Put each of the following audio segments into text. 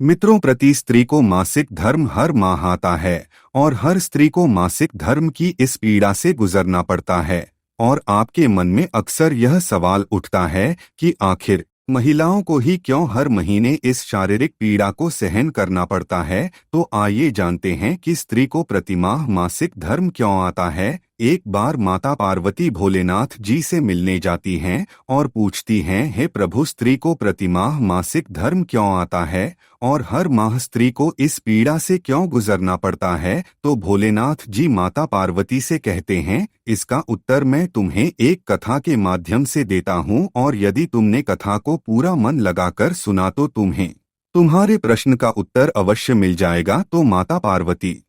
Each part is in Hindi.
मित्रों, प्रति स्त्री को मासिक धर्म हर माह आता है और हर स्त्री को मासिक धर्म की इस पीड़ा से गुजरना पड़ता है। और आपके मन में अक्सर यह सवाल उठता है कि आखिर महिलाओं को ही क्यों हर महीने इस शारीरिक पीड़ा को सहन करना पड़ता है। तो आइए जानते हैं कि स्त्री को प्रतिमाह मासिक धर्म क्यों आता है। एक बार माता पार्वती भोलेनाथ जी से मिलने जाती हैं और पूछती हैं, हे प्रभु, स्त्री को प्रतिमाह मासिक धर्म क्यों आता है और हर माह स्त्री को इस पीड़ा से क्यों गुजरना पड़ता है। तो भोलेनाथ जी माता पार्वती से कहते हैं, इसका उत्तर मैं तुम्हें एक कथा के माध्यम से देता हूँ और यदि तुमने कथा को पूरा मन लगाकर सुना तो तुम्हें तुम्हारे प्रश्न का उत्तर अवश्य मिल जाएगा। तो माता पार्वती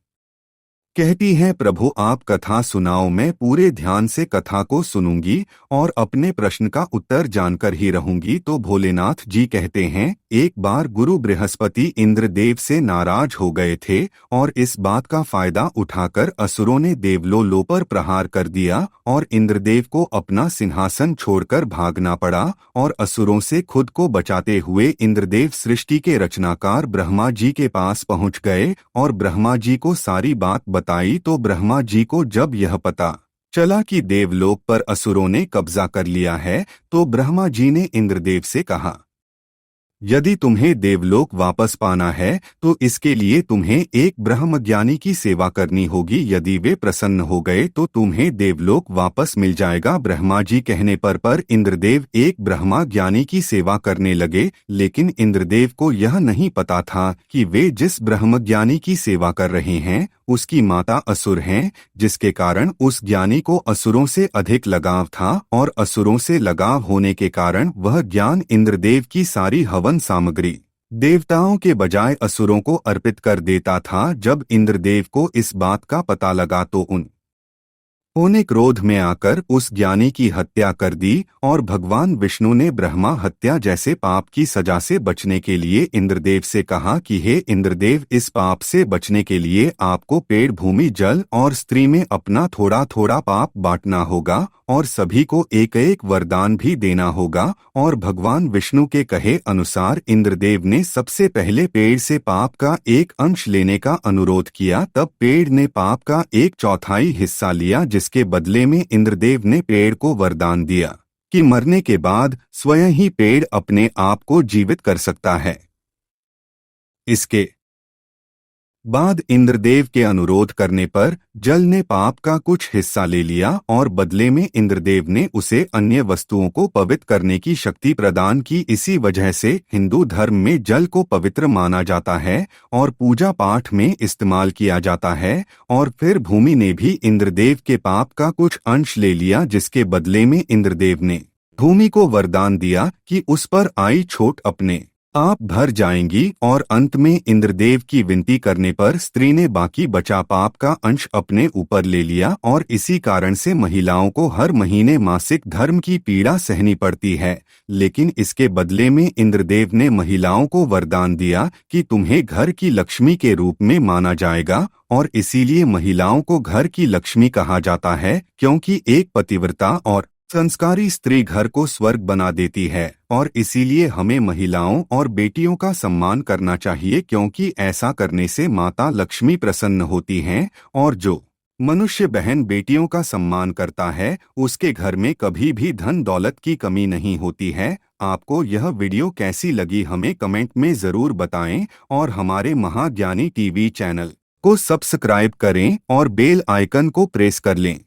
कहती हैं, प्रभु आप कथा सुनाओ, मैं पूरे ध्यान से कथा को सुनूंगी और अपने प्रश्न का उत्तर जानकर ही रहूंगी। तो भोलेनाथ जी कहते हैं, एक बार गुरु बृहस्पति इंद्रदेव से नाराज हो गए थे और इस बात का फायदा उठाकर असुरों ने देवलों पर प्रहार कर दिया और इंद्रदेव को अपना सिंहासन छोड़कर भागना पड़ा। और असुरों से खुद को बचाते हुए इंद्रदेव सृष्टि के रचनाकार ब्रह्मा जी के पास पहुंच गए और ब्रह्मा जी को सारी बात बताई। तो ब्रह्मा जी को जब यह पता चला कि देवलोक पर असुरों ने कब्जा कर लिया है, तो ब्रह्मा जी ने इंद्रदेव से कहा, यदि तुम्हें देवलोक वापस पाना है तो इसके लिए तुम्हें एक ब्रह्मज्ञानी की सेवा करनी होगी। यदि वे प्रसन्न हो गए तो तुम्हें देवलोक वापस मिल जाएगा। ब्रह्मा जी कहने पर इंद्रदेव एक ब्रह्मज्ञानी की सेवा करने लगे, लेकिन इंद्रदेव को यह नहीं पता था कि वे जिस ब्रह्मज्ञानी की सेवा कर रहे हैं उसकी माता असुर हैं, जिसके कारण उस ज्ञानी को असुरों से अधिक लगाव था और असुरों से लगाव होने के कारण वह ज्ञान इंद्रदेव की सारी हवन सामग्री देवताओं के बजाय असुरों को अर्पित कर देता था। जब इंद्रदेव को इस बात का पता लगा तो उन्होंने क्रोध में आकर उस ज्ञानी की हत्या कर दी और भगवान विष्णु ने ब्रह्मा हत्या जैसे पाप की सजा से बचने के लिए इंद्रदेव से कहा कि हे इंद्रदेव, इस पाप से बचने के लिए आपको पेड़, भूमि, जल और स्त्री में अपना थोड़ा थोड़ा पाप बांटना होगा और सभी को एक एक वरदान भी देना होगा। और भगवान विष्णु के कहे अनुसार इंद्रदेव ने सबसे पहले पेड़ से पाप का एक अंश लेने का अनुरोध किया। तब पेड़ ने पाप का 1/4 हिस्सा लिया, जिसके बदले में इंद्रदेव ने पेड़ को वरदान दिया कि मरने के बाद स्वयं ही पेड़ अपने आप को जीवित कर सकता है। इसके बाद इंद्रदेव के अनुरोध करने पर जल ने पाप का कुछ हिस्सा ले लिया और बदले में इंद्रदेव ने उसे अन्य वस्तुओं को पवित्र करने की शक्ति प्रदान की। इसी वजह से हिंदू धर्म में जल को पवित्र माना जाता है और पूजा पाठ में इस्तेमाल किया जाता है। और फिर भूमि ने भी इंद्रदेव के पाप का कुछ अंश ले लिया, जिसके बदले में इंद्रदेव ने भूमि को वरदान दिया कि उस पर आई चोट अपने आप भर जाएंगी। और अंत में इंद्रदेव की विनती करने पर स्त्री ने बाकी बचा पाप का अंश अपने ऊपर ले लिया और इसी कारण से महिलाओं को हर महीने मासिक धर्म की पीड़ा सहनी पड़ती है। लेकिन इसके बदले में इंद्रदेव ने महिलाओं को वरदान दिया कि तुम्हें घर की लक्ष्मी के रूप में माना जाएगा और इसीलिए महिलाओं को घर की लक्ष्मी कहा जाता है, क्योंकि एक पतिव्रता और संस्कारी स्त्री घर को स्वर्ग बना देती है। और इसीलिए हमें महिलाओं और बेटियों का सम्मान करना चाहिए, क्योंकि ऐसा करने से माता लक्ष्मी प्रसन्न होती हैं और जो मनुष्य बहन बेटियों का सम्मान करता है उसके घर में कभी भी धन दौलत की कमी नहीं होती है। आपको यह वीडियो कैसी लगी हमें कमेंट में जरूर बताएं और हमारे महाज्ञानी टीवी चैनल को सब्सक्राइब करें और बेल आइकन को प्रेस कर लें।